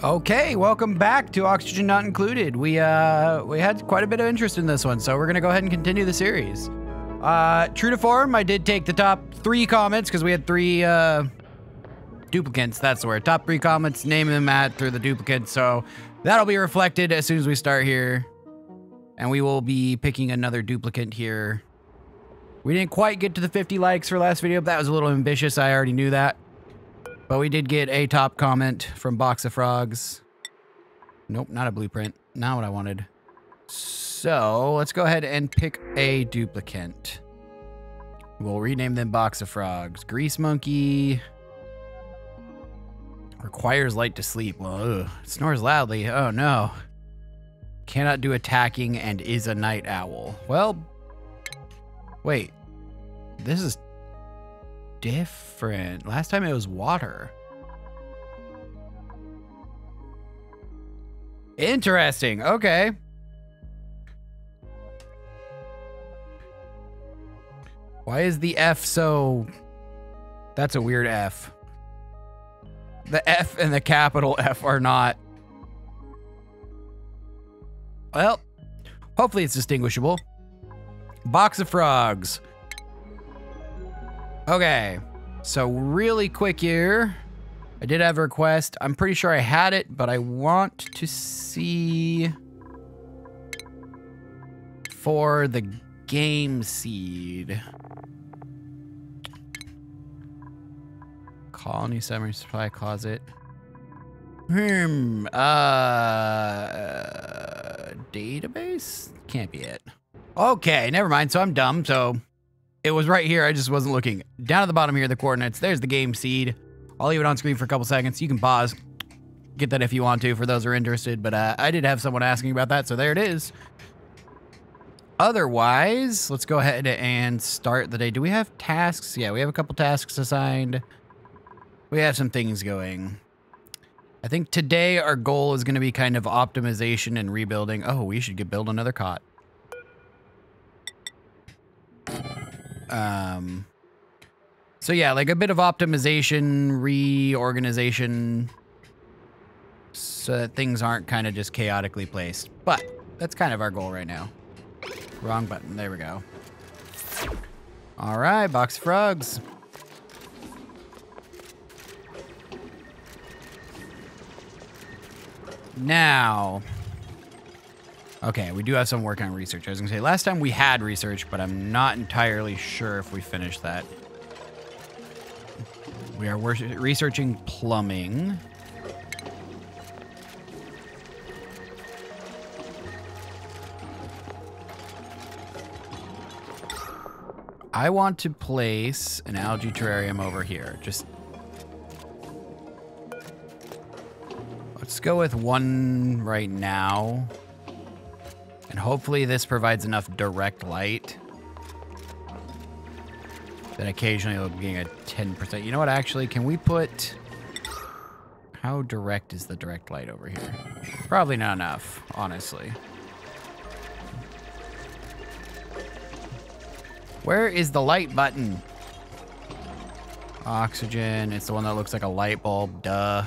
Okay, welcome back to Oxygen Not Included. We had quite a bit of interest in this one, so we're gonna go ahead and continue the series. True to form, I did take the top 3 comments because we had 3 duplicates. That's the word. Top 3 comments, name them through the duplicates. So that'll be reflected as soon as we start here, and we will be picking another duplicate here. We didn't quite get to the 50 likes for last video. But that was a little ambitious. I already knew that. But we did get a top comment from Box of Frogs. Nope, not a blueprint. Not what I wanted. So let's go ahead and pick a duplicate. We'll rename them Box of Frogs. Grease Monkey. Requires light to sleep. Well, ugh. Snores loudly. Oh no. Cannot do attacking and is a night owl. Well, wait. This is different. Last time it was water. Interesting. Okay. Why is the F so... That's a weird F. The F and the capital F are not... Well, hopefully it's distinguishable. Box of Frogs. Okay, so really quick here. I did have a request. I'm pretty sure I had it, but I want to see for the game seed. Colony summary supply closet. Database? Can't be it. Okay, never mind. So I'm dumb. So it was right here. I just wasn't looking. Down at the bottom here, the coordinates. There's the game seed. I'll leave it on screen for a couple seconds. You can pause. Get that if you want to, for those who are interested. But I did have someone asking about that, so there it is. Otherwise, let's go ahead and start the day. Do we have tasks? Yeah, we have a couple tasks assigned. We have some things going. I think today our goal is going to be kind of optimization and rebuilding. Oh, we should build another cot. So yeah, like a bit of optimization, reorganization, so that things aren't kind of just chaotically placed. But that's kind of our goal right now. Wrong button. There we go. All right, Box of Frogs. Now, okay, we do have some work on research. I was gonna say last time we had research, but I'm not entirely sure if we finished that. We are researching plumbing. I want to place an algae terrarium over here. Just let's go with one right now. And hopefully this provides enough direct light that occasionally it'll be a 10%. You know what, actually, can we put... How direct is the direct light over here? Probably not enough, honestly. Where is the light button? Oxygen, it's the one that looks like a light bulb, duh.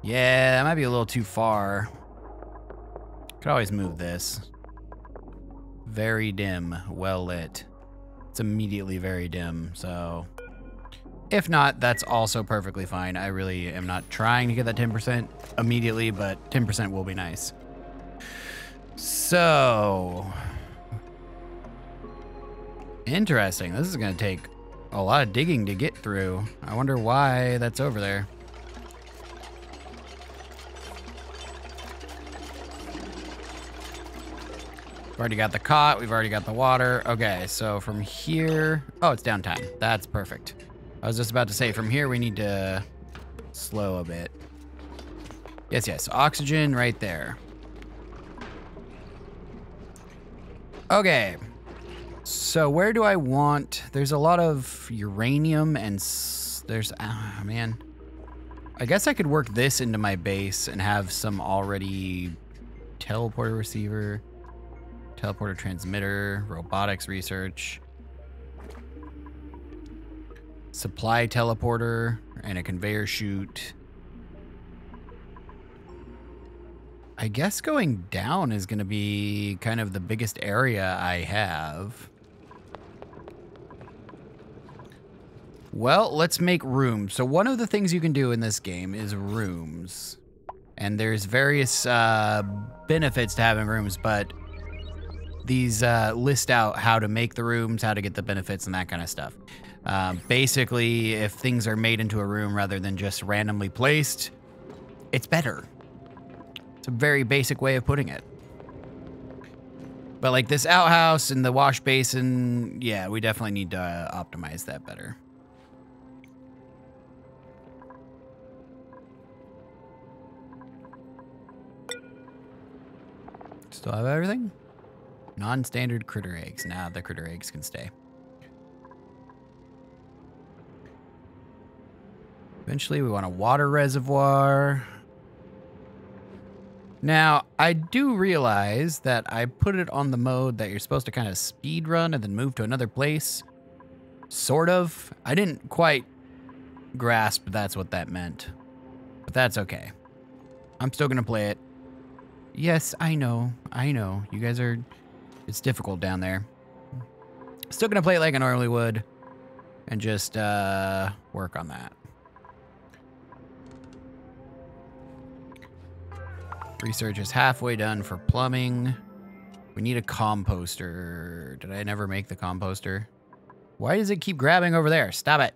Yeah, that might be a little too far. Could always move this. Very dim, well lit. It's immediately very dim, so... If not, that's also perfectly fine. I really am not trying to get that 10% immediately, but 10% will be nice. So... Interesting. This is going to take a lot of digging to get through. I wonder why that's over there. We've already got the cot. We've already got the water. Okay, so from here... Oh, it's downtime. That's perfect. I was just about to say, from here we need to slow a bit. Yes, yes. Oxygen right there. Okay. So where do I want... There's a lot of uranium and... There's... Ah, man. I guess I could work this into my base and have some already... Teleporter receiver... Teleporter transmitter, robotics research, supply teleporter, and a conveyor chute. I guess going down is going to be kind of the biggest area I have. Well, let's make rooms. So one of the things you can do in this game is rooms. And there's various benefits to having rooms, but these list out how to make the rooms, how to get the benefits, and that kind of stuff. Basically, if things are made into a room rather than just randomly placed, it's better. It's a very basic way of putting it. But like this outhouse and the wash basin, yeah, we definitely need to optimize that better. Still have everything? Non-standard critter eggs. Now the critter eggs can stay. Eventually we want a water reservoir. Now, I do realize that I put it on the mode that you're supposed to kind of speed run and then move to another place. Sort of. I didn't quite grasp that's what that meant. But that's okay. I'm still going to play it. Yes, I know. I know. You guys are... It's difficult down there. Still going to play it like I normally would. And just work on that. Research is halfway done for plumbing. We need a composter. Did I never make the composter? Why does it keep grabbing over there? Stop it.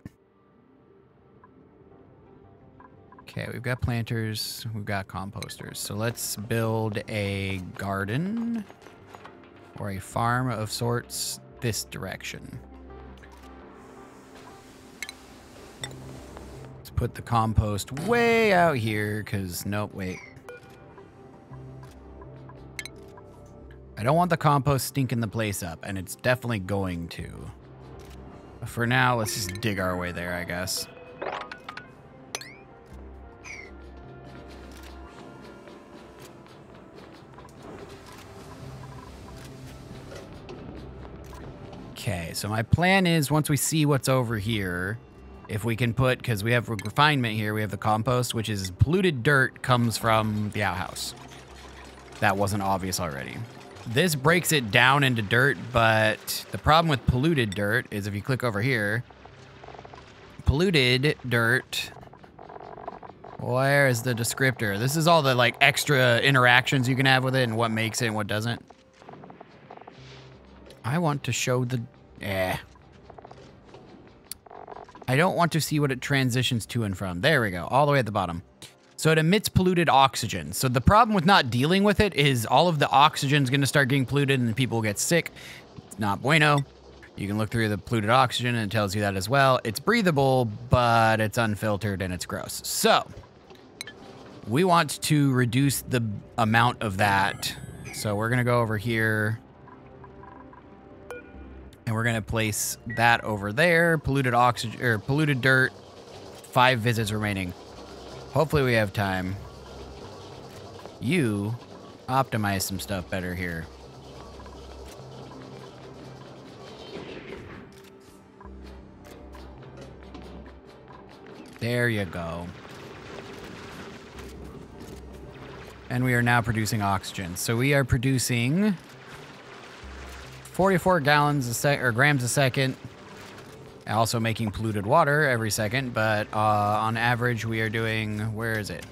Okay, we've got planters. We've got composters. So let's build a garden or a farm of sorts this direction. Let's put the compost way out here because, nope, wait. I don't want the compost stinking the place up, and it's definitely going to. But for now, let's just dig our way there, I guess. Okay, so my plan is once we see what's over here, if we can put, because we have refinement here, we have the compost, which is polluted dirt comes from the outhouse. That wasn't obvious already. This breaks it down into dirt, but the problem with polluted dirt is if you click over here, polluted dirt, where is the descriptor? This is all the like extra interactions you can have with it and what makes it and what doesn't. I want to show the, I don't want to see what it transitions to and from. There we go, all the way at the bottom. So it emits polluted oxygen. So the problem with not dealing with it is all of the oxygen is going to start getting polluted and people will get sick. It's not bueno. You can look through the polluted oxygen and it tells you that as well. It's breathable, but it's unfiltered and it's gross. So we want to reduce the amount of that. So we're going to go over here and we're going to place that over there. Polluted oxygen or polluted dirt, 5 visits remaining. Hopefully we have time. You optimize some stuff better here. There you go. And we are now producing oxygen. So we are producing 44 gallons a sec or grams a second. Also making polluted water every second, but on average we are doing, where is it?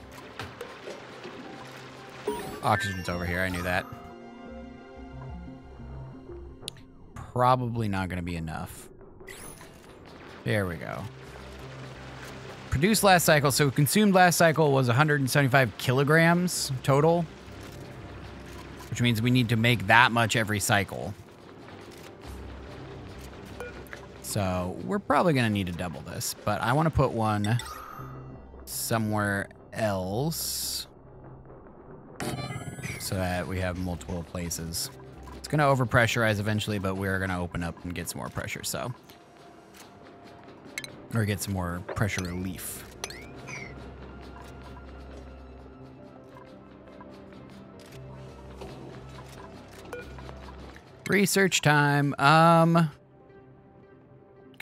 Oxygen's over here, I knew that. Probably not gonna be enough. There we go. Produced last cycle, so consumed last cycle was 175 kilograms total, which means we need to make that much every cycle. So we're probably going to need to double this, but I want to put one somewhere else so that we have multiple places. It's going to overpressurize eventually, but we're going to open up and get some more pressure, so. Or get some more pressure relief. Research time.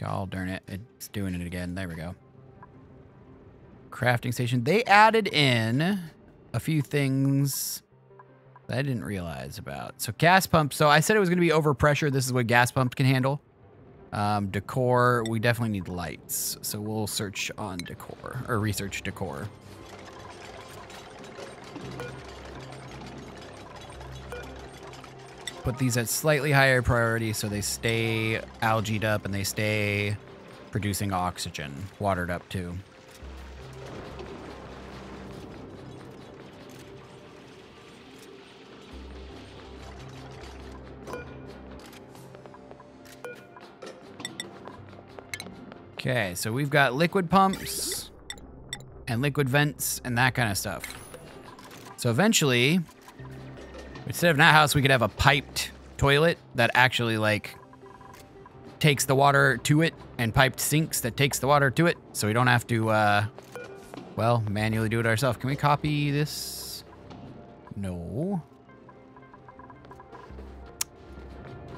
Oh, darn it. It's doing it again. There we go. Crafting station. They added in a few things that I didn't realize about. So gas pumps. So I said it was going to be overpressure. This is what gas pumps can handle. Decor, we definitely need lights. So we'll search on decor, or research decor. Put these at slightly higher priority so they stay algaed up and they stay producing oxygen, watered up too. Okay, so we've got liquid pumps and liquid vents and that kind of stuff. So eventually, instead of an outhouse, we could have a piped toilet that actually like takes the water to it, and piped sinks that takes the water to it, so we don't have to, well, manually do it ourselves. Can we copy this? No.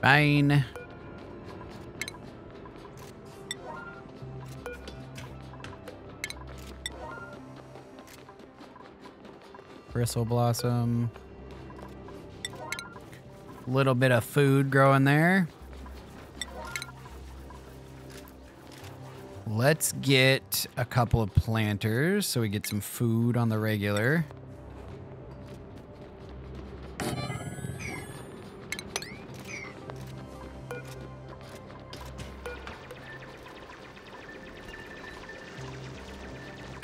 Fine. Bristle blossom. Little bit of food growing there. Let's get a couple of planters so we get some food on the regular.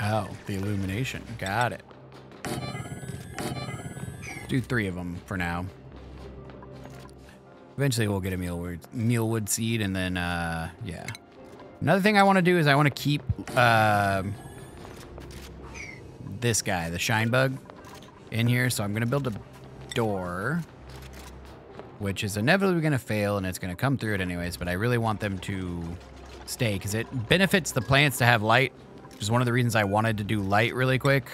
Oh, the illumination. Got it. Do 3 of them for now. Eventually we'll get a mealwood seed and then, yeah. Another thing I want to do is I want to keep this guy, the shine bug, in here. So I'm going to build a door, which is inevitably going to fail and it's going to come through it anyways. But I really want them to stay because it benefits the plants to have light, which is one of the reasons I wanted to do light really quick.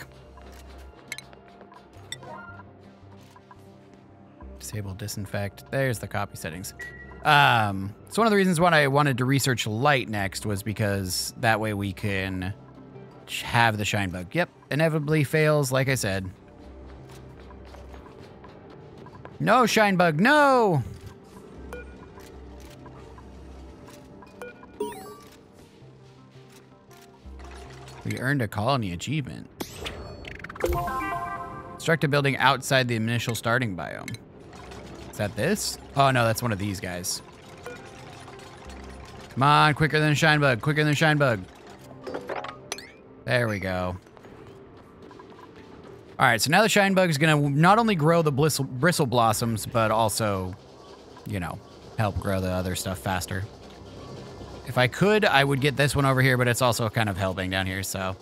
Disable disinfect. There's the copy settings. So one of the reasons why I wanted to research light next was because that way we can have the shine bug. Yep, inevitably fails, like I said. No, shine bug, no! We earned a colony achievement. Construct a building outside the initial starting biome. Is that this? Oh no, that's one of these guys. Come on, quicker than a shine bug, quicker than a shine bug. There we go. All right, so now the shine bug is gonna not only grow the bristle blossoms, but also, you know, help grow the other stuff faster. If I could, I would get this one over here, but it's also kind of helping down here, so.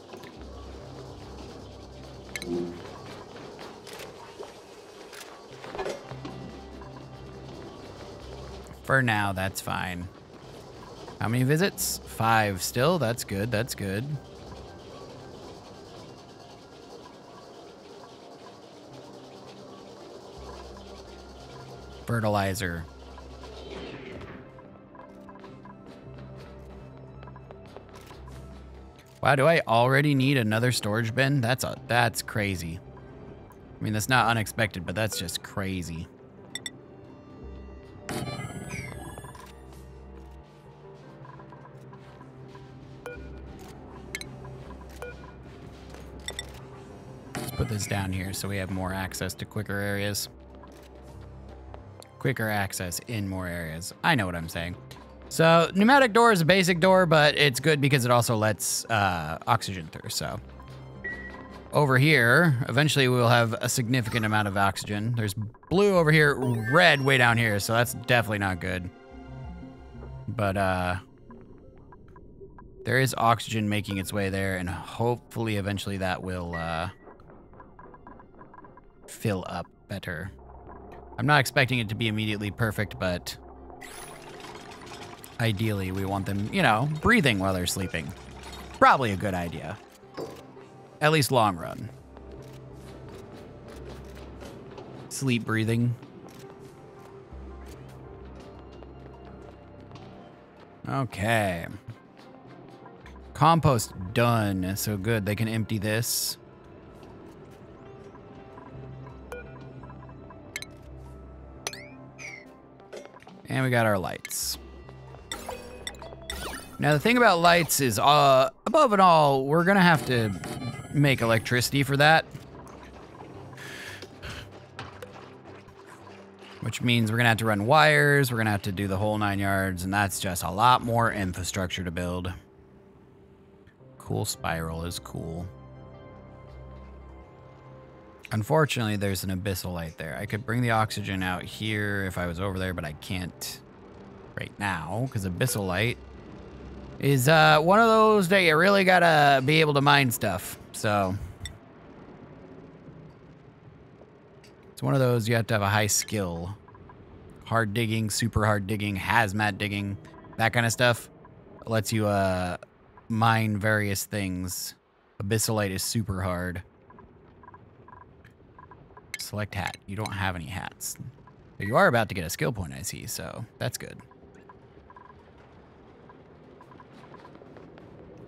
For now, that's fine. How many visits? 5 still. That's good. That's good. Fertilizer. Wow, do I already need another storage bin? That's crazy. I mean, that's not unexpected, but that's just crazy. Put this down here so we have more access to quicker areas. Quicker access in more areas. I know what I'm saying. So pneumatic door is a basic door, but it's good because it also lets oxygen through. So over here, eventually we will have a significant amount of oxygen. There's blue over here, red way down here. So that's definitely not good. But there is oxygen making its way there, and hopefully eventually that will fill up better. I'm not expecting it to be immediately perfect, but ideally we want them, you know, breathing while they're sleeping. Probably a good idea. At least long run. Sleep breathing. Okay. Compost done. So good. They can empty this. And we got our lights. Now, the thing about lights is, above it all, we're gonna have to make electricity for that. Which means we're gonna have to run wires, we're gonna have to do the whole 9 yards, and that's just a lot more infrastructure to build. Cool spiral is cool. Unfortunately, there's an abyssal light there. I could bring the oxygen out here if I was over there, but I can't right now, because abyssal light is one of those that you really gotta be able to mine stuff. So it's one of those you have to have a high skill. Hard digging, super hard digging, hazmat digging, that kind of stuff. It lets you mine various things. Abyssal light is super hard. Select hat. You don't have any hats. But you are about to get a skill point, I see, so that's good.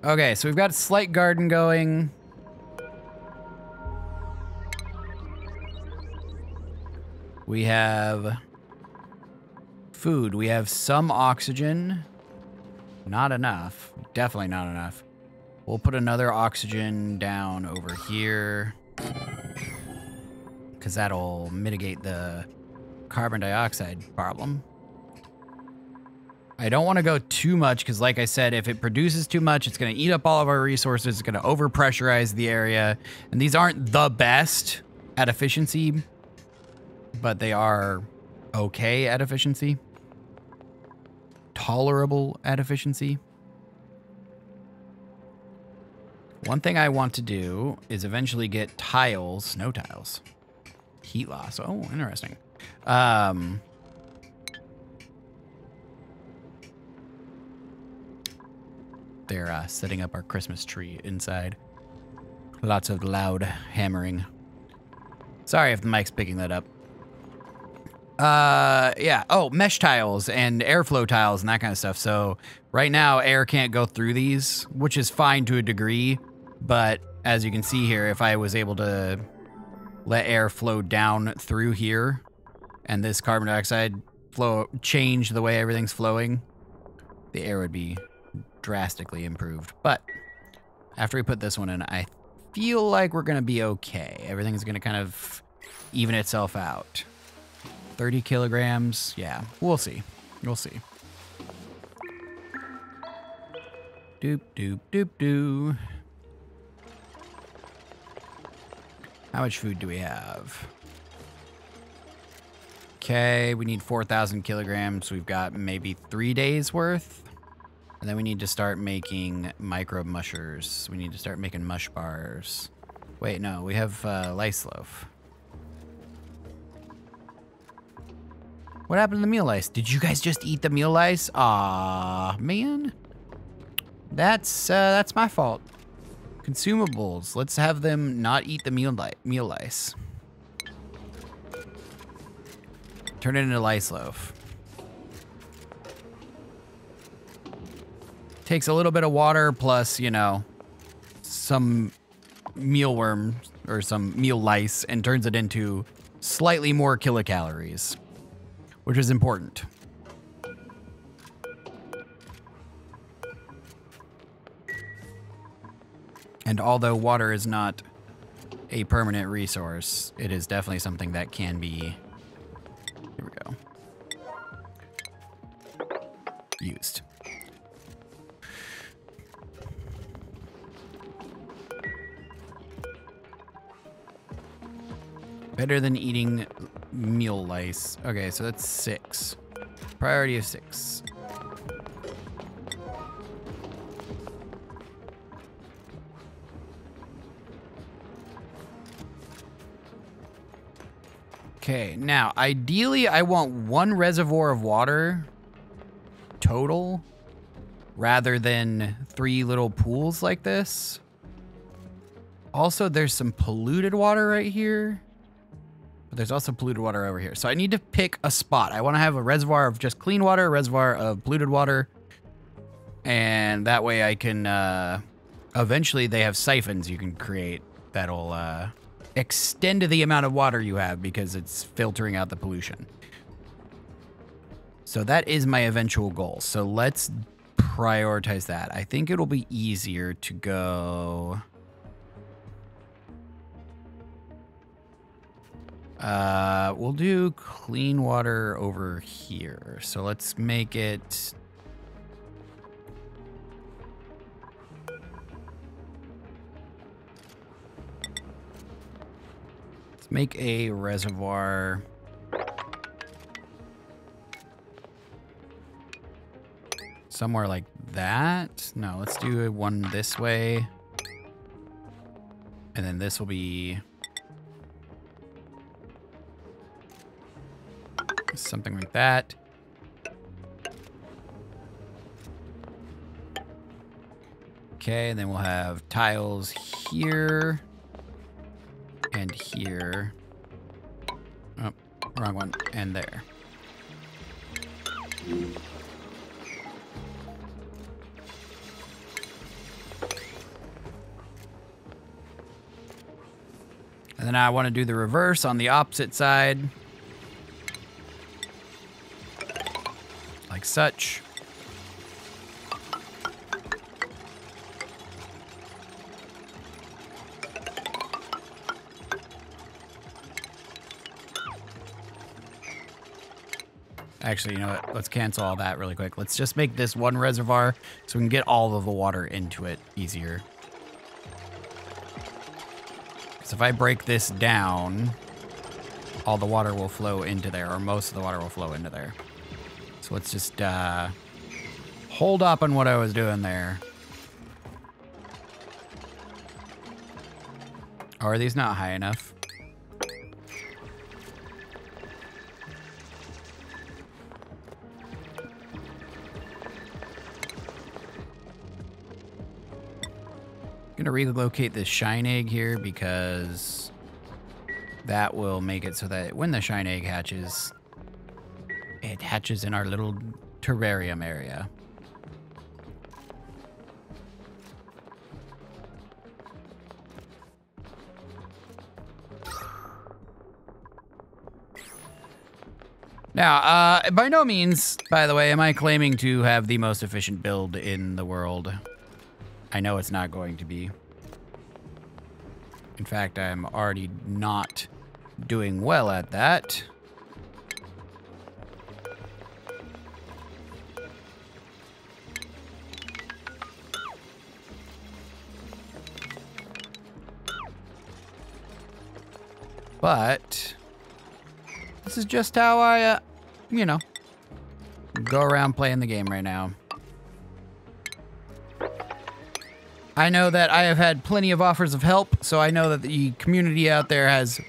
Okay, so we've got a slight garden going. We have food. We have some oxygen. Not enough. Definitely not enough. We'll put another oxygen down over here, because that'll mitigate the carbon dioxide problem. I don't want to go too much because, like I said, if it produces too much, it's going to eat up all of our resources. It's going to overpressurize the area. And these aren't the best at efficiency, but they are okay at efficiency. Tolerable at efficiency. One thing I want to do is eventually get tiles, snow tiles. Heat loss. Oh, interesting. They're setting up our Christmas tree inside. Lots of loud hammering. Sorry if the mic's picking that up. Yeah. Oh, mesh tiles and airflow tiles and that kind of stuff. So right now, air can't go through these, which is fine to a degree. But as you can see here, if I was able to let air flow down through here and this carbon dioxide flow change the way everything's flowing, the air would be drastically improved. But after we put this one in, I feel like we're gonna be okay. Everything's gonna kind of even itself out. 30 kilograms. Yeah, we'll see. We'll see. Doop, doop, doop, doo. How much food do we have? Okay, we need 4,000 kilograms. We've got maybe 3 days worth. And then we need to start making micro mushers. We need to start making mush bars. Wait, no, we have lice loaf. What happened to the meal lice? Did you guys just eat the meal lice? Aw, man. That's my fault. Consumables. Let's have them not eat the meal lice. Turn it into lice loaf. Takes a little bit of water plus, you know, some mealworm or some meal lice and turns it into slightly more kilocalories, which is important. And although water is not a permanent resource, it is definitely something that can be, here we go, used. Better than eating meal lice. Okay, so that's 6. Priority of 6. Okay, now, ideally, I want 1 reservoir of water total rather than 3 little pools like this. Also, there's some polluted water right here. But there's also polluted water over here. So I need to pick a spot. I want to have a reservoir of just clean water, a reservoir of polluted water. And that way I can, eventually they have siphons you can create that'll extend the amount of water you have because it's filtering out the pollution. So that is my eventual goal. So let's prioritize that. I think it'll be easier to go... we'll do clean water over here. So let's make it... Let's make a reservoir... somewhere like that. No, let's do one this way. And then this will be something like that. Okay, and then we'll have tiles here and here. Oh, wrong one. And there. And then I want to do the reverse on the opposite side. Like such. Actually, you know what? Let's cancel all that really quick. Let's just make this one reservoir so we can get all of the water into it easier. So if I break this down, all the water will flow into there, or most of the water will flow into there. So let's just hold up on what I was doing there. Or are these not high enough? I'm gonna relocate this shine egg here because that will make it so that when the shine egg hatches, it hatches in our little terrarium area. Now, by no means, by the way, am I claiming to have the most efficient build in the world. I know it's not going to be. In fact, I'm already not doing well at that. But this is just how I, you know, go around playing the game right now. I know that I have had plenty of offers of help, so I know that the community out there has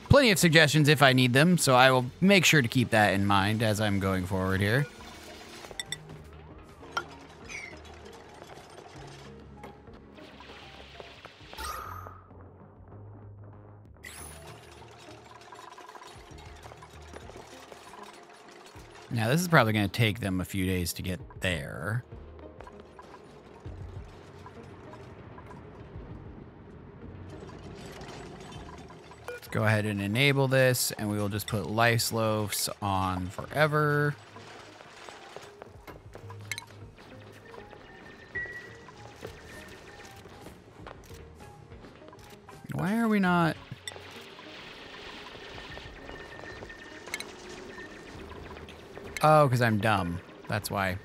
plenty of suggestions if I need them, so I will make sure to keep that in mind as I'm going forward here. Now, this is probably going to take them a few days to get there. Let's go ahead and enable this, and we will just put lice loafs on forever. Why are we not... Oh, because I'm dumb. That's why.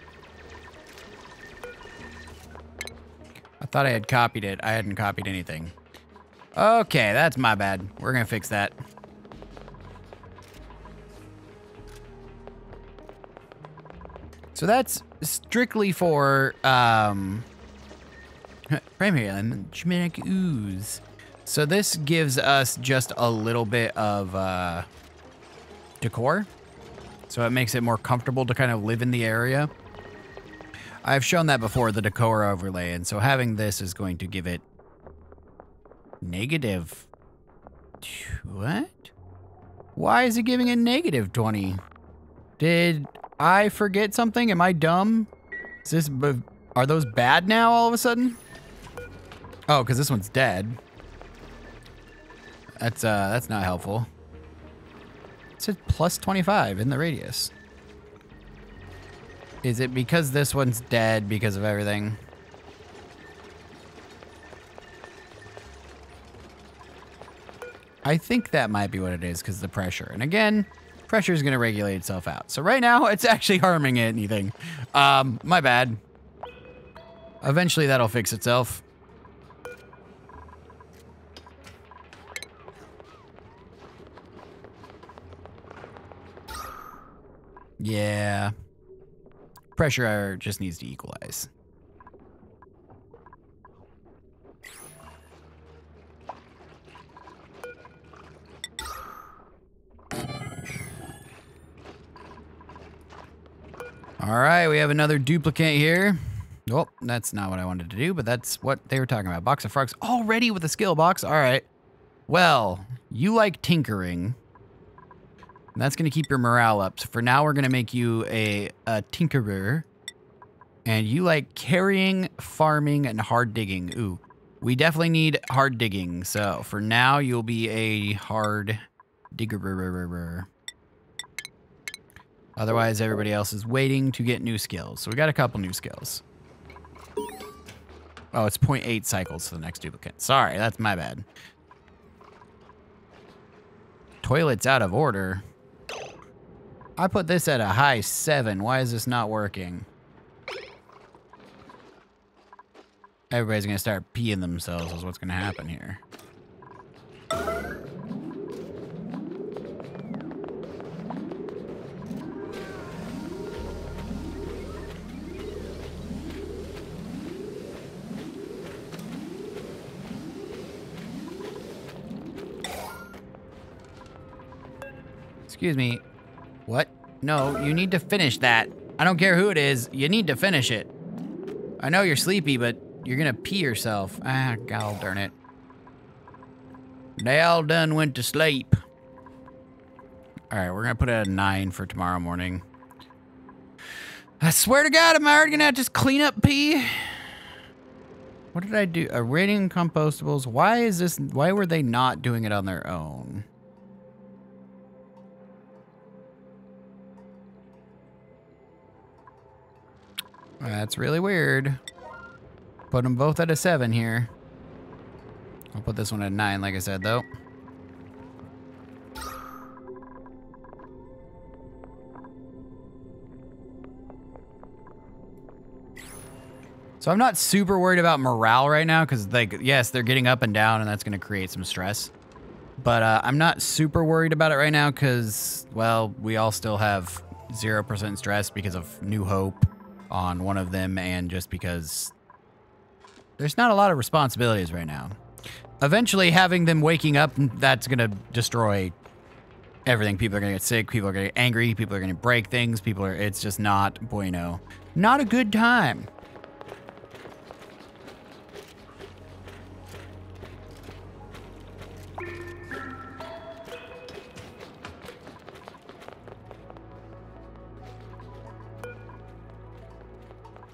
I thought I had copied it. I hadn't copied anything. Okay, that's my bad. We're going to fix that. So that's strictly for primary element, Germanic ooze. So this gives us just a little bit of decor. So it makes it more comfortable to kind of live in the area. I've shown that before, the decor overlay, and so having this is going to give it negative... What? Why is it giving it negative 20? Did I forget something? Am I dumb? Is this... Are those bad now all of a sudden? Oh, because this one's dead. That's not helpful. It said plus 25 in the radius. Is it because this one's dead because of everything? I think that might be what it is because of the pressure. And again, pressure is going to regulate itself out. So right now, it's actually harming anything. My bad. Eventually, that'll fix itself. Yeah. Pressure just needs to equalize. All right, we have another duplicate here. Oh, that's not what I wanted to do, but that's what they were talking about. Box of frogs already with a skill box. All right. Well, you like tinkering. And that's going to keep your morale up. So for now, we're going to make you a tinkerer. And you like carrying, farming, and hard digging. Ooh, we definitely need hard digging. So for now, you'll be a hard digger. Otherwise, everybody else is waiting to get new skills. So we got a couple new skills. Oh, it's 0.8 cycles to the next duplicate. Sorry, that's my bad. Toilet's out of order. I put this at a high 7. Why is this not working? Everybody's gonna start peeing themselves is what's gonna happen here. Excuse me. What? No, you need to finish that. I don't care who it is. You need to finish it. I know you're sleepy, but you're gonna pee yourself. Ah, god darn it. They all done went to sleep. All right, we're gonna put it at a 9 for tomorrow morning. I swear to God, am I already gonna have to just clean up pee? What did I do? Rating compostables. Why is this? Why were they not doing it on their own? That's really weird. Put them both at a 7 here. I'll put this one at 9, like I said, though. So I'm not super worried about morale right now because, like, yes, they're getting up and down, and that's going to create some stress. But I'm not super worried about it right now because, well, we all still have 0% stress because of New Hope on one of them and just because there's not a lot of responsibilities right now. Eventually, having them waking up, that's going to destroy everything. People are going to get sick. People are going to get angry. People are going to break things. It's just not bueno. Not a good time.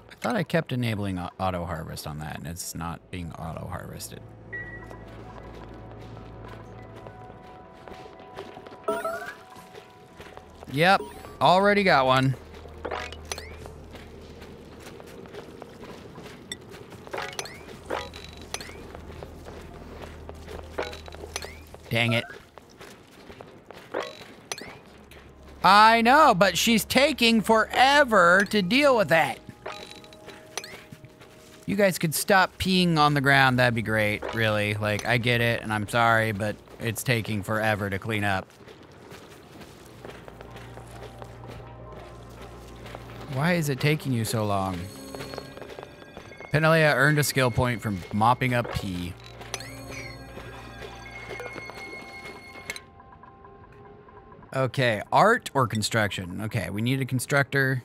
I thought I kept enabling auto harvest on that, and it's not being auto harvested. Yep, already got one. Dang it. I know, but she's taking forever to deal with that. You guys could stop peeing on the ground. That'd be great, really. Like, I get it, and I'm sorry, but it's taking forever to clean up. Why is it taking you so long? Penelia earned a skill point from mopping up pee. Okay, art or construction? Okay, we need a constructor.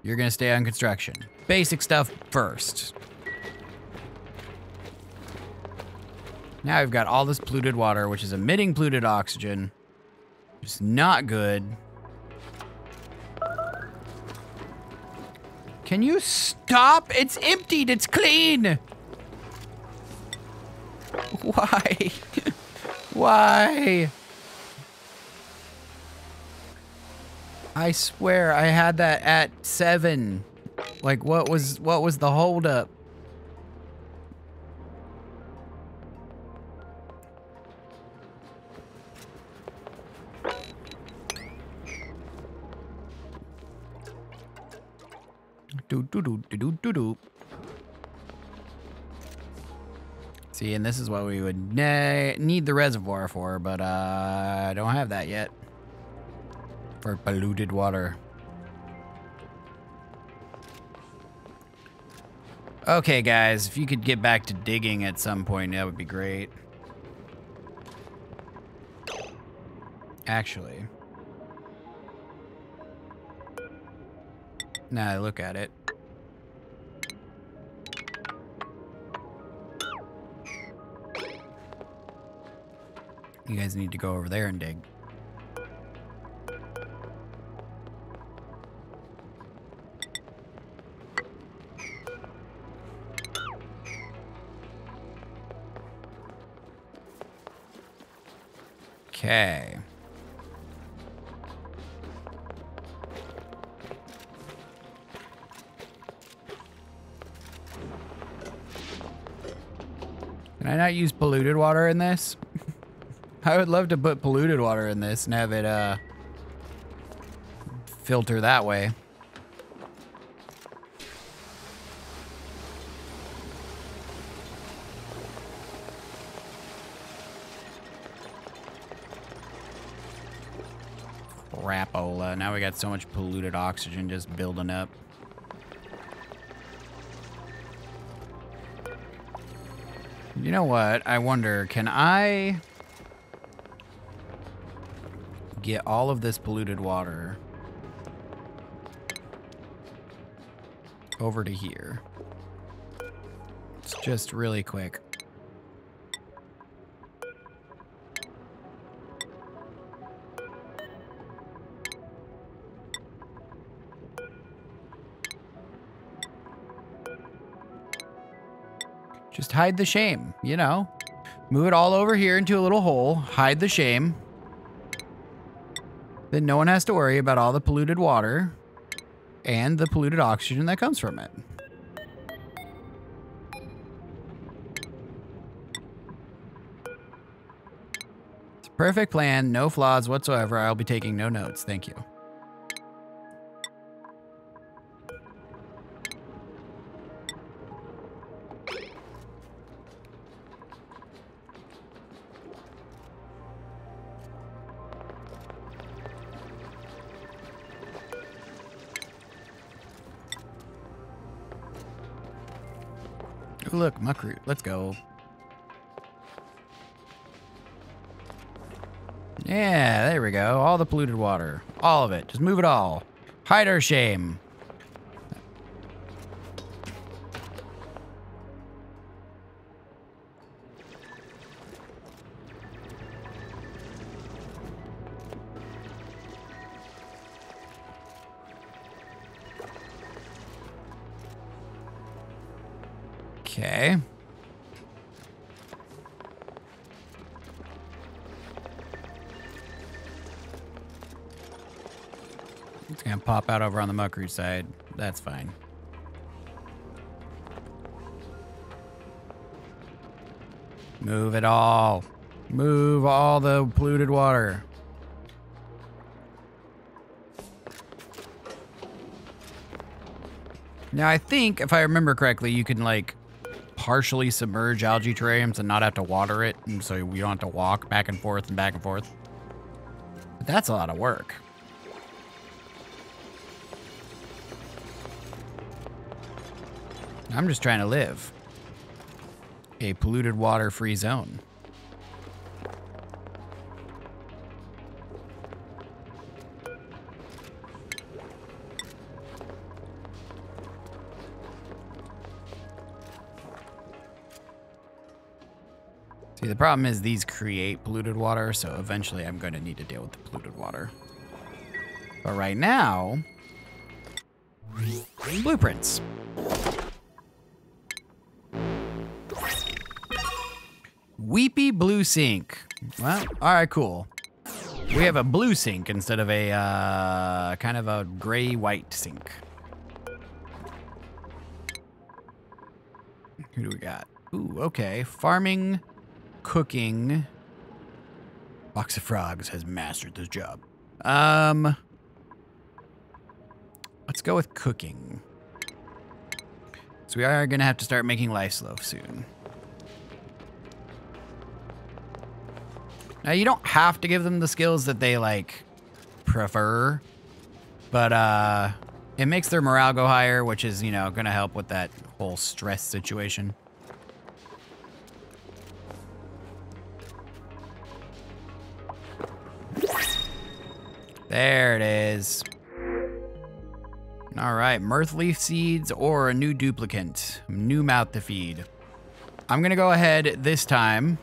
You're gonna stay on construction. Basic stuff first. Now we've got all this polluted water, which is emitting polluted oxygen. It's not good. Can you stop? It's emptied. It's clean. Why? Why? I swear I had that at 7. Like, what was the holdup? Do. See, and this is what we would need the reservoir for, but I don't have that yet. For polluted water. Okay, guys, if you could get back to digging at some point, that would be great. Actually. Now I look at it. You guys need to go over there and dig. Okay. Can I not use polluted water in this? I would love to put polluted water in this and have it filter that way. Crapola. Now we got so much polluted oxygen just building up. You know what? I wonder, can I get all of this polluted water over to here? It's just really quick. Just hide the shame, you know? Move it all over here into a little hole, hide the shame. Then no one has to worry about all the polluted water and the polluted oxygen that comes from it. It's a perfect plan, no flaws whatsoever. I'll be taking no notes, thank you. Ooh, look, muckroot. Let's go. Yeah, there we go. All the polluted water. All of it. Just move it all. Hide our shame. Okay. It's gonna pop out over on the muckroot side. That's fine. Move it all. Move all the polluted water. Now, I think, if I remember correctly, you can, like, partially submerge algae terrariums and not have to water it, and so you don't have to walk back and forth and back and forth. But that's a lot of work. I'm just trying to live a polluted water-free zone. See, the problem is these create polluted water, so eventually I'm going to need to deal with the polluted water. But right now, blueprints. Weepy blue sink. Well, all right, cool. We have a blue sink instead of a kind of a gray-white sink. Who do we got? Ooh, okay. Farming, cooking. Box of Frogs has mastered this job. Let's go with cooking. So we are gonna have to start making life loaf soon. Now you don't have to give them the skills that they like prefer, but it makes their morale go higher, which is, you know, gonna help with that whole stress situation. There it is. All right, mirth leaf seeds or a new duplicant, new mouth to feed. I'm gonna go ahead this time,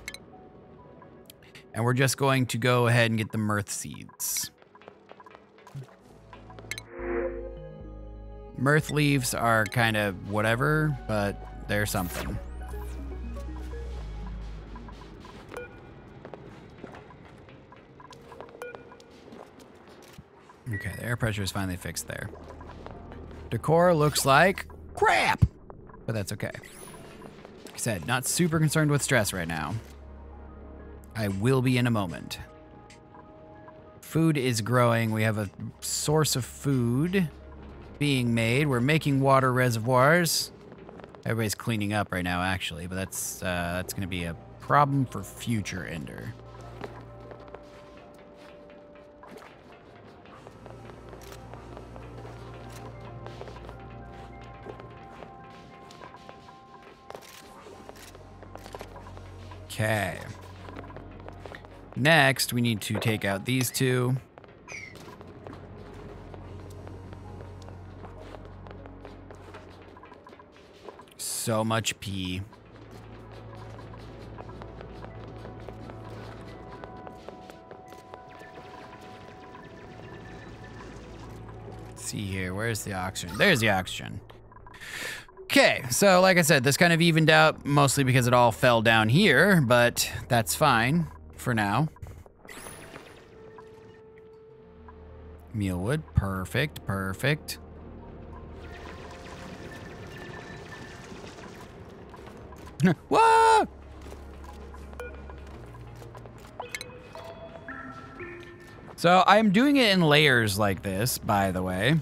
and we're just going to go ahead and get the mirth seeds. Mirth leaves are kind of whatever, but they're something. Okay, the air pressure is finally fixed there. Decor looks like crap, but that's okay. Like I said, not super concerned with stress right now. I will be in a moment. Food is growing. We have a source of food being made. We're making water reservoirs. Everybody's cleaning up right now, actually, but that's going to be a problem for future Ender. Okay. Next, we need to take out these two. So much pee. Let's see here, where's the oxygen? There's the oxygen. Okay, so like I said, this kind of evened out mostly because it all fell down here, but that's fine for now. Mealwood, perfect, perfect. Whoa! So I'm doing it in layers like this, by the way,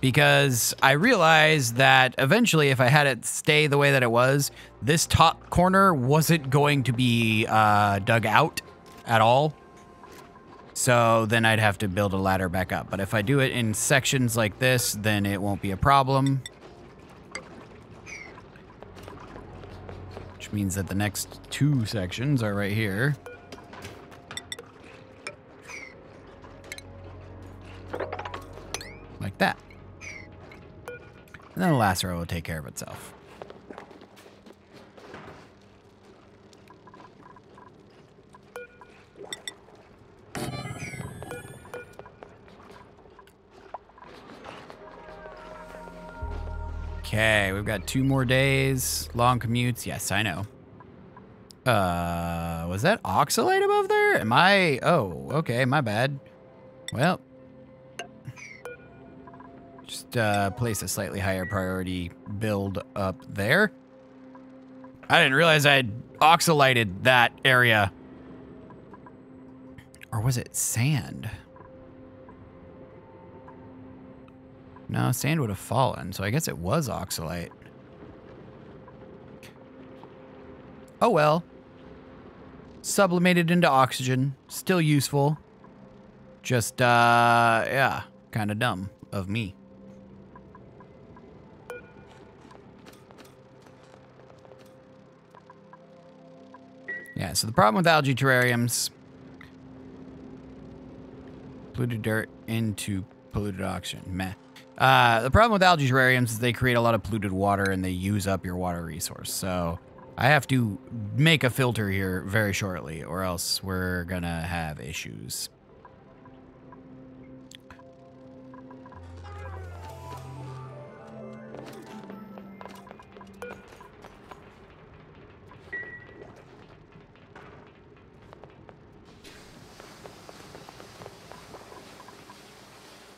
because I realized that eventually if I had it stay the way that it was, this top corner wasn't going to be dug out at all. So then I'd have to build a ladder back up. But if I do it in sections like this, then it won't be a problem. Which means that the next two sections are right here. Like that. And then the last row will take care of itself. Okay, we've got 2 more days. Long commutes. Yes, I know. Was that oxalate above there? Am I... Oh, okay, my bad. Well... Just place a slightly higher priority build up there. I didn't realize I had oxalated that area. Or was it sand? No, sand would have fallen, so I guess it was oxalate. Oh well. Sublimated into oxygen. Still useful. Just, yeah, kind of dumb of me. Yeah, so the problem with algae terrariums, polluted dirt into polluted oxygen, meh. The problem with algae terrariums is they create a lot of polluted water and they use up your water resource. So I have to make a filter here very shortly or else we're gonna have issues.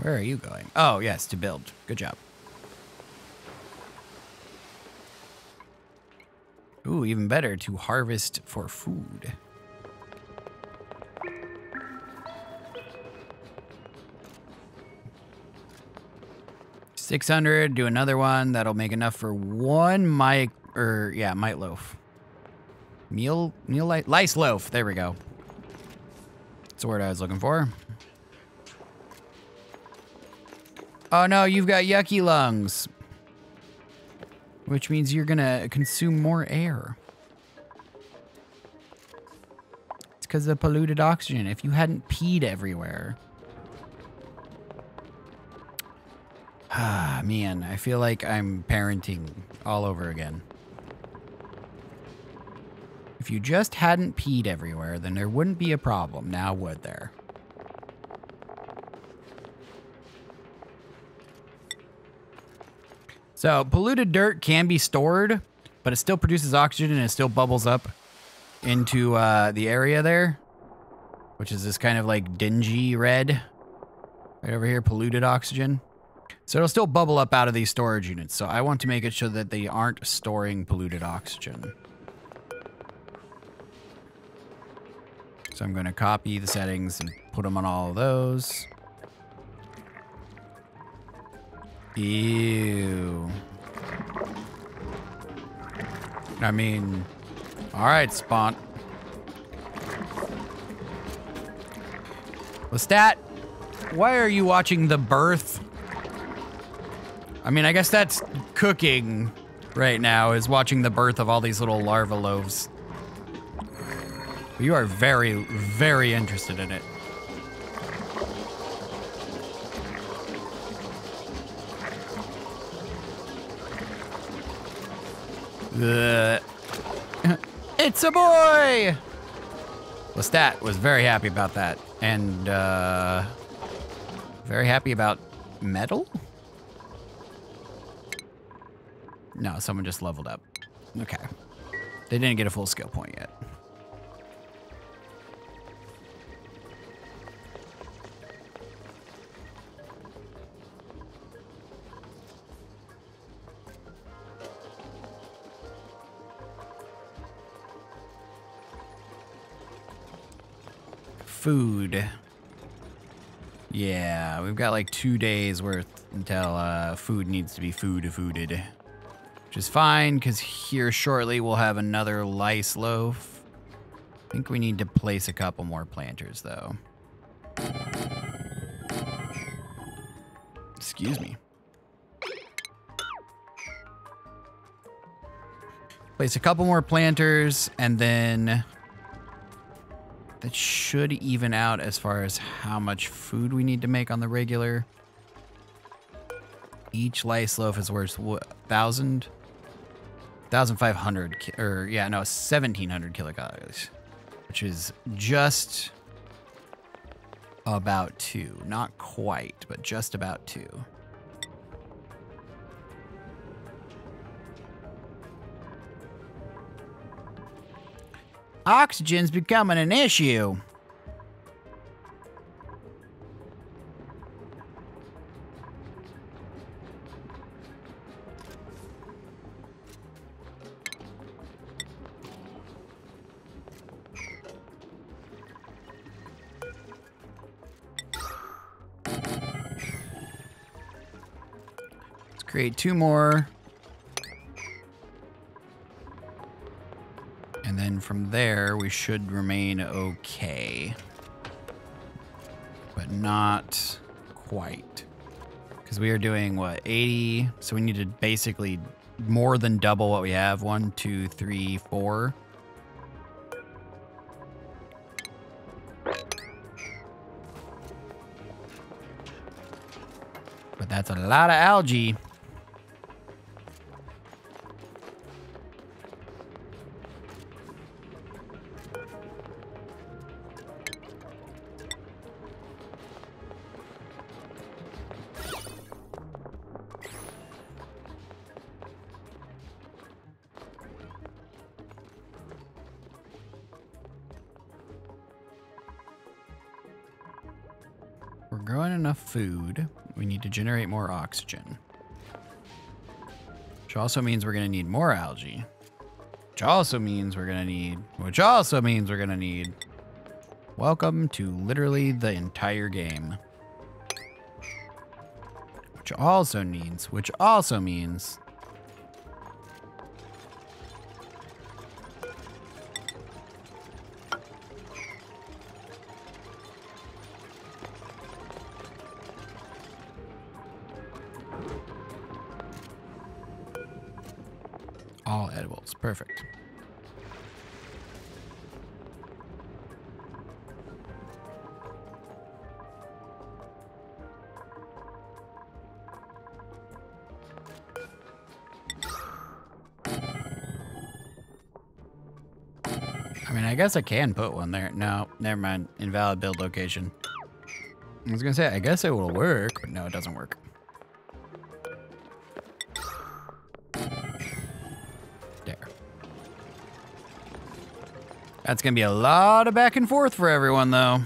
Where are you going? Oh, yes, to build. Good job. Ooh, even better, to harvest for food. $600, do another one. That'll make enough for one mite loaf. Lice loaf. There we go. That's the word I was looking for. Oh no, you've got yucky lungs. Which means you're gonna consume more air. It's because of polluted oxygen. If you hadn't peed everywhere. Ah, man, I feel like I'm parenting all over again. If you just hadn't peed everywhere, then there wouldn't be a problem. Now would there? So, polluted dirt can be stored, but it still produces oxygen and it still bubbles up into the area there, which is this kind of like dingy red. Right over here, polluted oxygen. So it'll still bubble up out of these storage units. So I want to make it so that they aren't storing polluted oxygen. So I'm going to copy the settings and put them on all of those. Ew. I mean, all right, Spawn. Lestat, why are you watching The Birth? I mean, I guess that's cooking right now, is watching the birth of all these little larva loaves. You are very, very interested in it. It's a boy! Lestat was very happy about that. And, very happy about metal? No, someone just leveled up. Okay. They didn't get a full skill point yet. Food. Yeah, we've got like 2 days worth until food needs to be fooded. Which is fine, because here shortly we'll have another lice loaf. I think we need to place a couple more planters, though. Excuse me. Place a couple more planters, and then that should even out as far as how much food we need to make on the regular. Each lice loaf is worth 1,000? 1,500, or yeah, no, 1,700 kilocalories, which is just about 2. Not quite, but just about 2. Oxygen's becoming an issue. Create 2 more. And then from there, we should remain okay. But not quite. Because we are doing, what, 80? So we need to basically more than double what we have. 1, 2, 3, 4. But that's a lot of algae. we're growing enough food, we need to generate more oxygen. Which also means we're going to need more algae. Which also means we're going to need. Welcome to literally the entire game. Which also means. All edibles. Perfect. I mean, I guess I can put one there. No, never mind. Invalid build location. I was gonna say, I guess it will work, but no, it doesn't work. There. That's gonna be a lot of back and forth for everyone, though.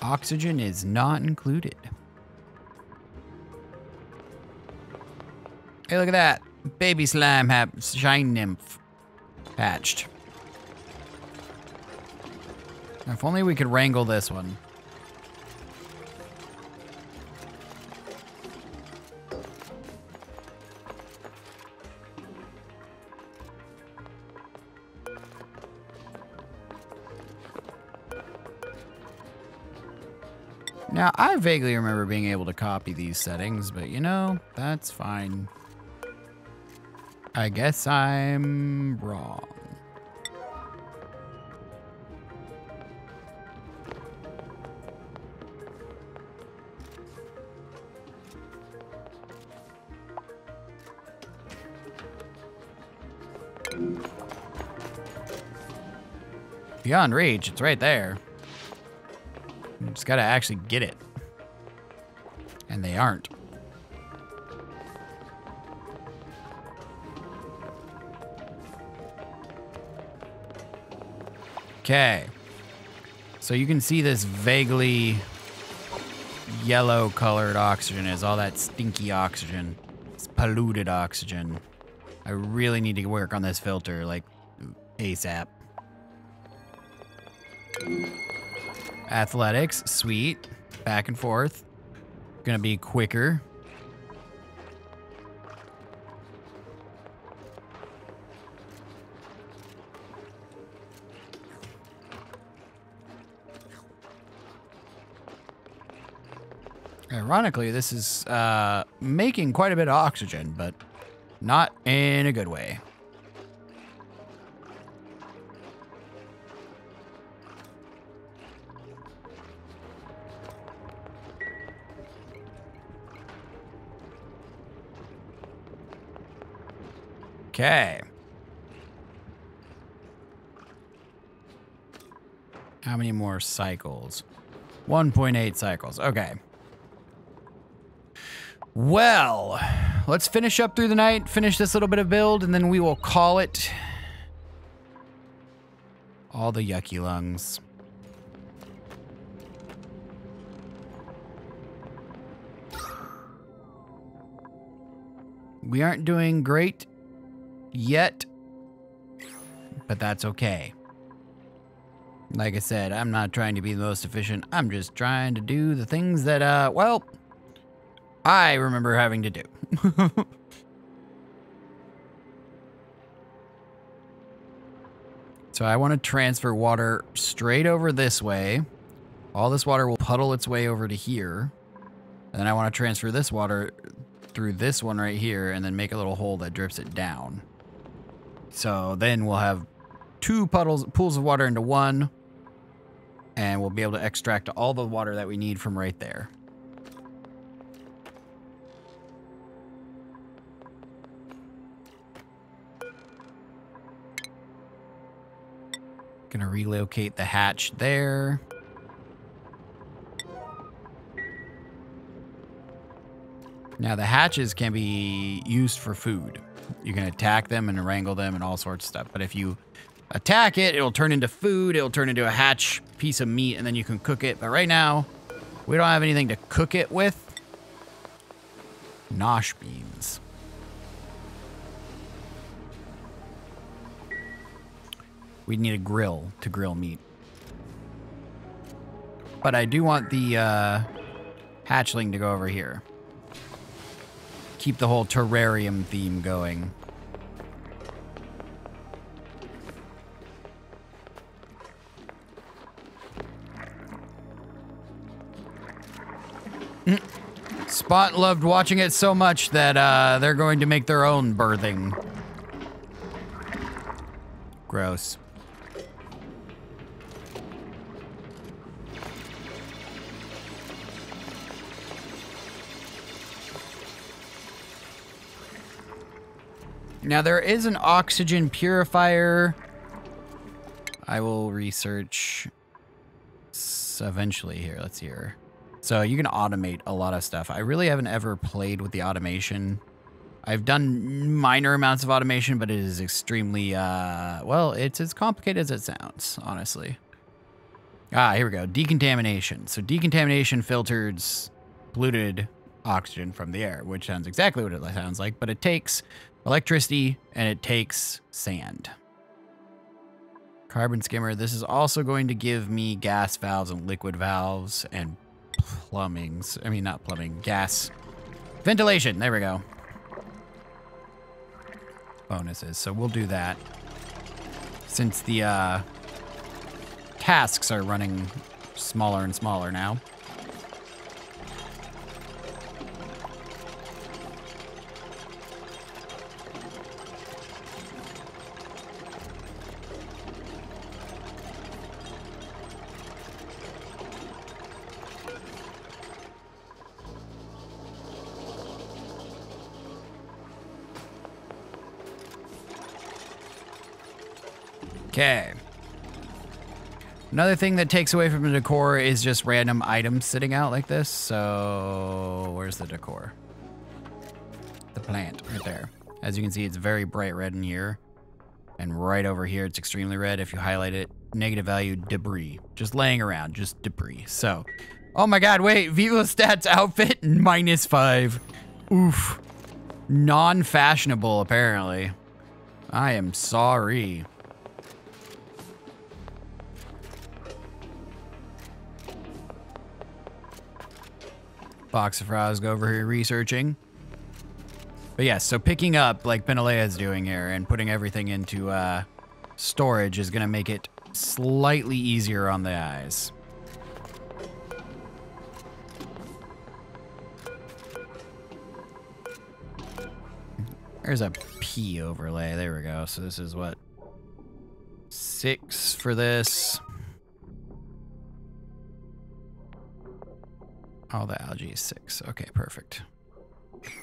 Oxygen is not included. Hey, look at that. Baby slime shine nymph hatched. If only we could wrangle this one. Now, I vaguely remember being able to copy these settings, but you know, that's fine. I guess I'm wrong. Beyond reach, it's right there. You just gotta actually get it. And they aren't. Okay. So you can see this vaguely yellow colored oxygen is all that stinky oxygen. It's polluted oxygen. I really need to work on this filter, like, ASAP. Athletics, sweet. Back and forth. Gonna be quicker. Ironically, this is making quite a bit of oxygen, but not in a good way. Okay. How many more cycles? 1.8 cycles. Okay. Well, let's finish up through the night, finish this little bit of build, and then we will call it all the Yucky lungs. We aren't doing great yet, but that's okay. Like I said, I'm not trying to be the most efficient. I'm just trying to do the things that, well, I remember having to do. So I want to transfer water straight over this way. All this water will puddle its way over to here. And then I want to transfer this water through this one right here and then make a little hole that drips it down. So then we'll have two pools of water into one, and we'll be able to extract all the water that we need from right there. Gonna relocate the hatch there. Now the hatches can be used for food. You can attack them and wrangle them and all sorts of stuff. But if you attack it, it'll turn into food, it'll turn into a hatch piece of meat, and then you can cook it. But right now, we don't have anything to cook it with. Nosh beans. We need a grill to grill meat. But I do want the hatchling to go over here. Keep the whole terrarium theme going. Spot loved watching it so much that they're going to make their own birthing. Gross. Now there is an oxygen purifier. I will research eventually here. Let's see here. So you can automate a lot of stuff. I really haven't ever played with the automation. I've done minor amounts of automation, but it is extremely, well, it's as complicated as it sounds, honestly. Ah, here we go. Decontamination. So decontamination filters polluted oxygen from the air, which sounds exactly what it sounds like, but it takes electricity and it takes sand. Carbon skimmer. This is also going to give me gas valves and liquid valves and plumbings. I mean, not plumbing, gas ventilation. There we go. Bonuses. So we'll do that since the tasks are running smaller and smaller now. Okay. Another thing that takes away from the decor is just random items sitting out like this. So where's the decor? The plant right there. As you can see, it's very bright red in here. And right over here, it's extremely red. If you highlight it, negative value debris. Just laying around, just debris. So, oh my God, wait, Viva Stats outfit -5. Oof. Non-fashionable, apparently. I am sorry. Box of fries, go over here researching. But yes, so picking up like Penalea is doing here and putting everything into storage is going to make it slightly easier on the eyes. There's a P overlay. There we go. So this is what? 6 for this. Oh, the algae is 6. Okay, perfect.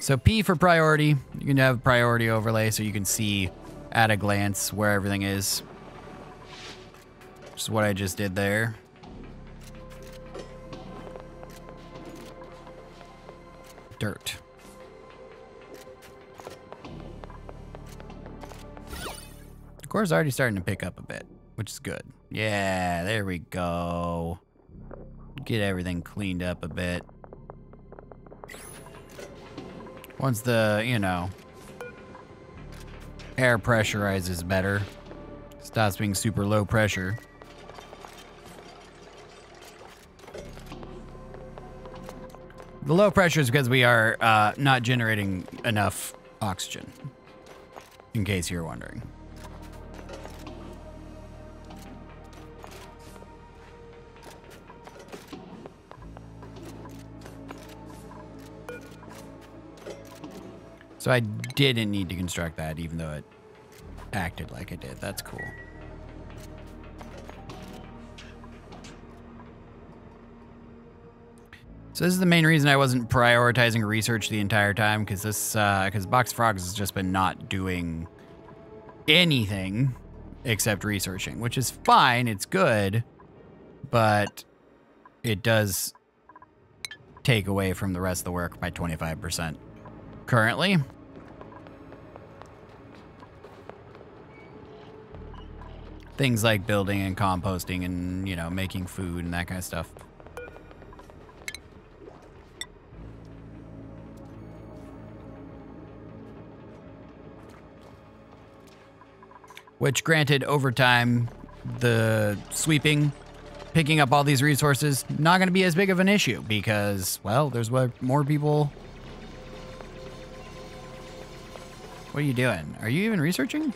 So P for priority. You can have priority overlay so you can see at a glance where everything is. Which is what I just did there. Dirt. The core's already starting to pick up a bit, which is good. Yeah, there we go. Get everything cleaned up a bit. Once the, you know, air pressurizes better, stops being super low pressure. The low pressure is because we are not generating enough oxygen, in case you're wondering. So I didn't need to construct that, even though it acted like it did. That's cool. So this is the main reason I wasn't prioritizing research the entire time, because this, because Box of Frogs has just been not doing anything except researching, which is fine. It's good, but it does take away from the rest of the work by 25% currently. things like building and composting and, you know, making food and that kind of stuff. Which, granted, over time, the sweeping, picking up all these resources, not going to be as big of an issue because, well, there's more people. What are you doing? Are you even researching?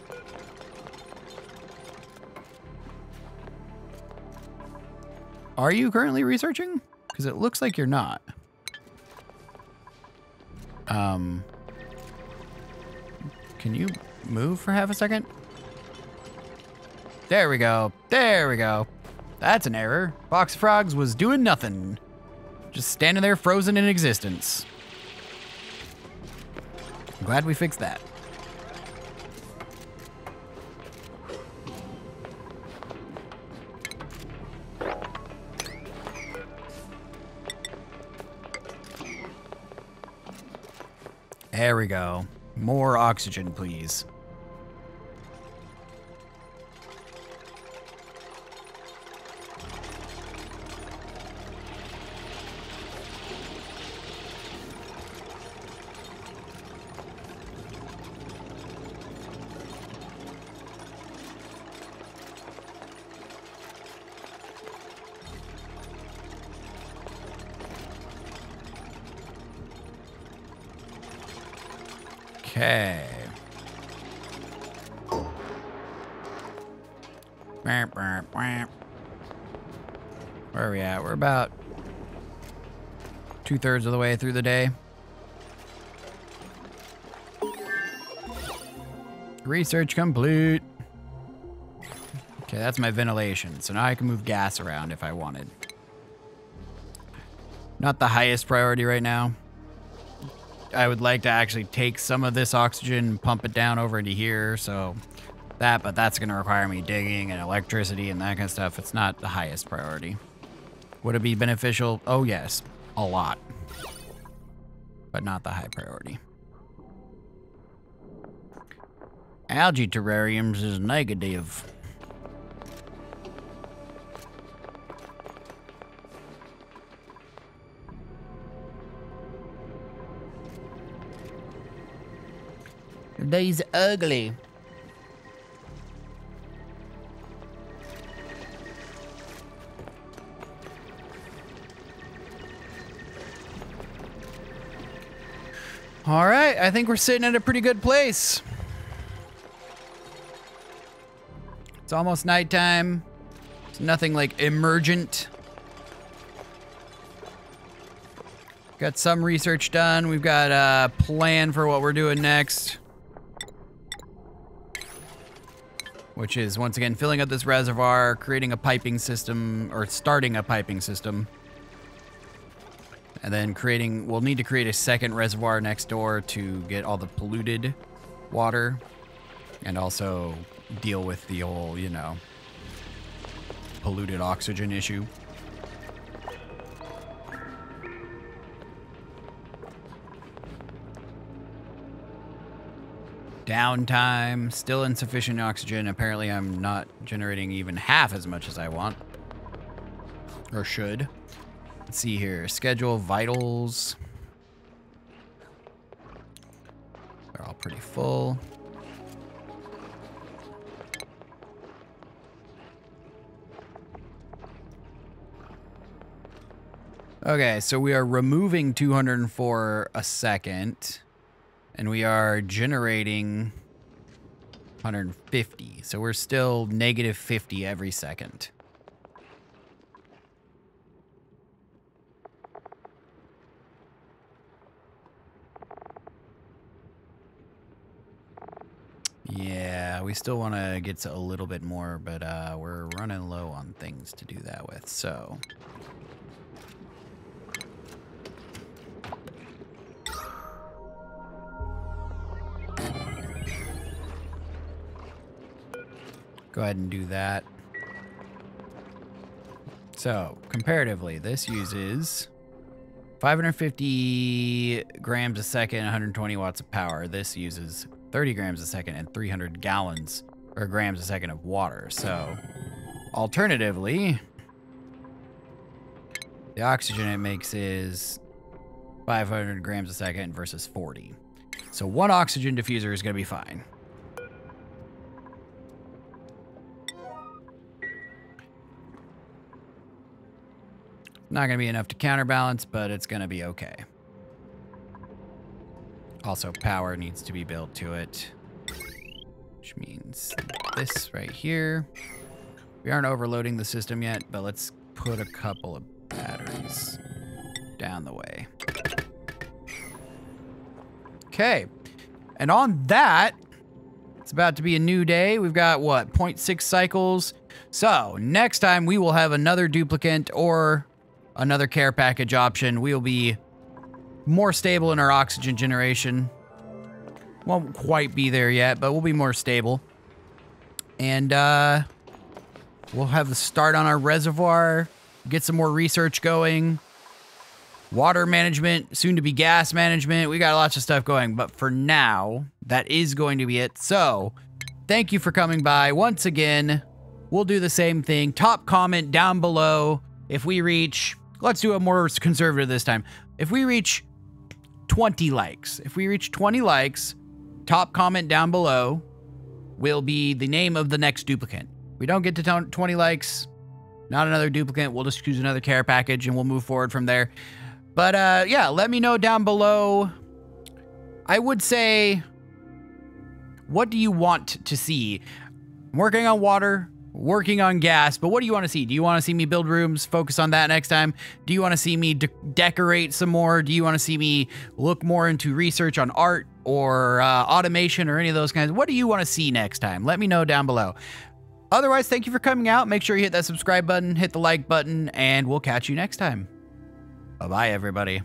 Are you currently researching? Because it looks like you're not. Can you move for half a second? There we go. There we go. That's an error. Box of Frogs was doing nothing. Just standing there frozen in existence. I'm glad we fixed that. There we go. More oxygen, please. Okay. Where are we at? We're about 2/3 of the way through the day. Research complete. Okay, that's my ventilation. So now I can move gas around if I wanted. Not the highest priority right now. I would like to actually take some of this oxygen and pump it down over into here, so but that's going to require me digging and electricity and that kind of stuff. It's not the highest priority. Would it be beneficial? Oh, yes. A lot. But not the high priority. Algae terrariums is negative. They's ugly. All right, I think we're sitting at a pretty good place. It's almost nighttime. It's nothing like emergent. Got some research done. We've got a plan for what we're doing next. Which is, once again, filling up this reservoir, creating a piping system, or starting a piping system. And then we'll need to create a second reservoir next door to get all the polluted water. And also deal with the whole, you know, polluted oxygen issue. Downtime, still insufficient oxygen. Apparently I'm not generating even half as much as I want. Or should. Let's see here. Schedule vitals. They're all pretty full. Okay, so we are removing 204 a second. And we are generating 150. So we're still negative 50 every second. Yeah, we still want to get to a little bit more, but we're running low on things to do that with, so... Go ahead and do that. So, comparatively, this uses 550 grams a second, 120 watts of power. This uses 30 grams a second and 300 gallons or grams a second of water. So alternatively, the oxygen it makes is 500 grams a second versus 40. So one oxygen diffuser is going to be fine. Not going to be enough to counterbalance, but it's going to be okay. Also, power needs to be built to it, which means this right here. We aren't overloading the system yet, but let's put a couple of batteries down the way. Okay. And on that, it's about to be a new day. We've got, what, 0.6 cycles. So next time we will have another duplicant or another care package option. We will be more stable in our oxygen generation. Won't quite be there yet, but we'll be more stable. And we'll have the start on our reservoir, get some more research going. Water management, soon to be gas management. We got lots of stuff going, but for now, that is going to be it. So thank you for coming by. Once again, we'll do the same thing. Top comment down below. If we reach, let's do it more conservative this time. If we reach 20 likes, top comment down below will be the name of the next duplicant. We don't get to 20 likes, not another duplicant. We'll just choose another care package and we'll move forward from there. But yeah, let me know down below. I would say, what do you want to see? I'm working on water, working on gas, but what do you want to see? Do you want to see me build rooms, focus on that next time? Do you want to see me decorate some more? Do you want to see me look more into research on art or automation or any of those kinds? What do you want to see next time? Let me know down below. Otherwise, thank you for coming out. Make sure you hit that subscribe button, hit the like button, and we'll catch you next time. Bye-bye, everybody.